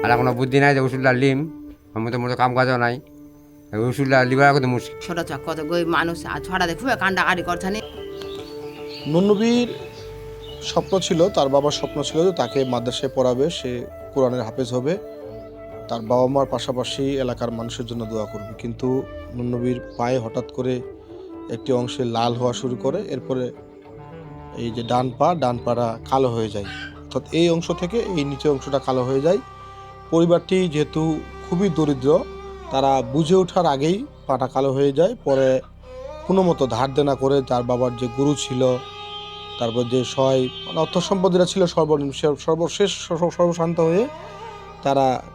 আর এখনো বুদ্ধি নাই যে ওষুধটা লিম আমার মতো কাম কাজও নাই ওষুধটা লিবার কিন্তু মুশকিল। ছোট কত গরিব মানুষ আর ছড়া দেখু কান্ডাকাটি করছে নি। নুন্নবীর স্বপ্ন ছিল, তার বাবার স্বপ্ন ছিল যে তাকে মাদ্রাসায় পড়াবে, সে কোরআনের হাফেজ হবে, তার বাবা মার পাশাপাশি এলাকার মানুষের জন্য দোয়া করবে। কিন্তু নুন্নবীর পায়ে হঠাৎ করে একটি অংশে লাল হওয়া শুরু করে, এরপরে এই যে ডান পাটা কালো হয়ে যায়, অর্থাৎ এই অংশ থেকে এই নিচের অংশটা কালো হয়ে যায়। পরিবারটি যেহেতু খুবই দরিদ্র, তারা বুঝে ওঠার আগেই পাটা কালো হয়ে যায়। পরে কোনো মতো ধার দেনা করে তার বাবার যে গুরু ছিল, তারপর যে সহায় মানে অর্থ সম্পত্তিরা ছিল সর্বশেষ সর্বশান্ত হয়ে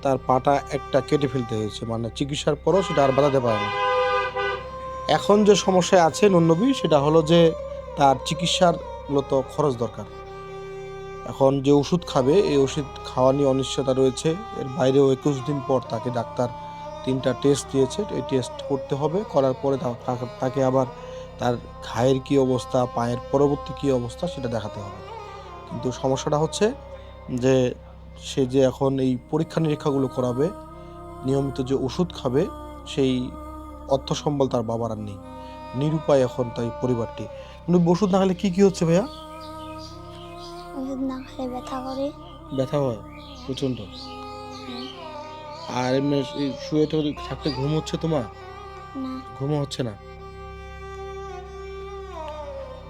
তার পাটা একটা কেটে ফেলতে হয়েছে, মানে চিকিৎসার পরও সেটা আর বাঁধাতে পারে না। এখন যে সমস্যায় আছে নুন্নবী, সেটা হলো যে তার চিকিৎসার মূলত খরচ দরকার। এখন যে ওষুধ খাবে, এই ওষুধ খাওয়া নিয়ে অনিশ্চয়তা রয়েছে। এর বাইরেও 21 দিন পর তাকে ডাক্তার 3টা টেস্ট দিয়েছে, এই টেস্ট করতে হবে। করার পরে তাকে আবার তার ঘায়ের কী অবস্থা, পায়ের পরবর্তী কী অবস্থা সেটা দেখাতে হবে। কিন্তু সমস্যাটা হচ্ছে যে সে যে এখন এই পরীক্ষা নিরীক্ষাগুলো করাবে, নিয়মিত যে ওষুধ খাবে, সেই অর্থ সম্বল তার বাবার আর নেই। নিরুপায় এখন তাই পরিবারটি। কিন্তু ওষুধ না খেলে কী হচ্ছে ভাইয়া? ওষুধ না খেলে ব্যথা করে। ব্যথা হয় প্রচণ্ড। আর এমনি শুয়ে থাকতে ঘুম হচ্ছে তোমার? না, ঘুমও হচ্ছে না।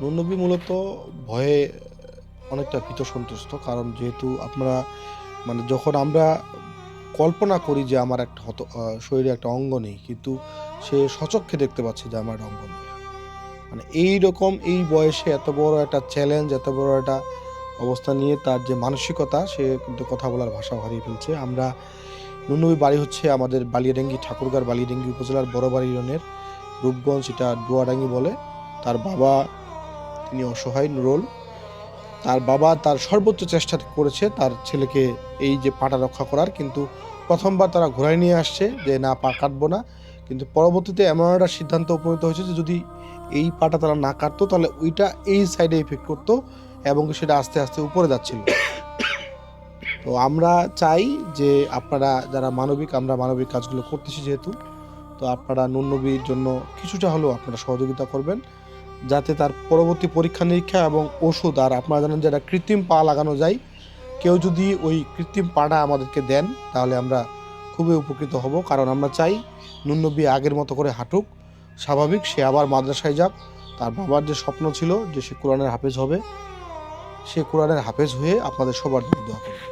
নুন্নবী মূলত ভয়ে অনেকটা ভীত সন্ত্রস্ত, কারণ যেহেতু আপনারা মানে যখন আমরা কল্পনা করি যে আমার একটা শরীরে একটা অঙ্গ নেই, কিন্তু সে সচক্ষে দেখতে পাচ্ছে যে আমার একটা অঙ্গ নেই। মানে এইরকম এই বয়সে এত বড় একটা চ্যালেঞ্জ, এত বড় একটা অবস্থা নিয়ে তার যে মানসিকতা, সে কিন্তু কথা বলার ভাষা হারিয়ে ফেলছে। আমরা নুন্নবী বাড়ি হচ্ছে আমাদের বালিয়াডাঙ্গি, ঠাকুরগাঁর বালিয়াডাঙ্গি উপজেলার বড়বাড়ি ইউনিয়নের রূপগঞ্জ, এটা ডুয়াডাঙ্গি বলে। তার বাবা, তিনি অসহায় নুরুল। তার বাবা তার সর্বোচ্চ চেষ্টা করেছে তার ছেলেকে এই যে পাটা রক্ষা করার, কিন্তু প্রথমবার তারা ঘোরায় নিয়ে আসছে যে না, পা কাটবো না। কিন্তু পরবর্তীতে এমন একটা সিদ্ধান্ত উপনীত হয়েছে যে যদি এই পাটা তারা না কাটতো তাহলে ওইটা এই সাইডে ইফেক্ট করতো এবং সেটা আস্তে আস্তে উপরে যাচ্ছিল। তো আমরা চাই যে আপনারা যারা মানবিক, আমরা মানবিক কাজগুলো করতেছি যেহেতু, তো আপনারা নুন্নবীর জন্য কিছুটা হলেও আপনারা সহযোগিতা করবেন, যাতে তার পরবর্তী পরীক্ষা নিরীক্ষা এবং ওষুধ, আর আপনারা জানেন যে একটা কৃত্রিম পা লাগানো যায়, কেউ যদি ওই কৃত্রিম পাটা আমাদেরকে দেন তাহলে আমরা খুবই উপকৃত হব। কারণ আমরা চাই নুন্নবী আগের মতো করে হাঁটুক, স্বাভাবিক, সে আবার মাদ্রাসায় যাক। তার বাবার যে স্বপ্ন ছিল যে সে কোরআনের হাফেজ হবে, সে কোরআনের হাফেজ হয়ে আপনাদের সবার জন্য দোয়া করবে।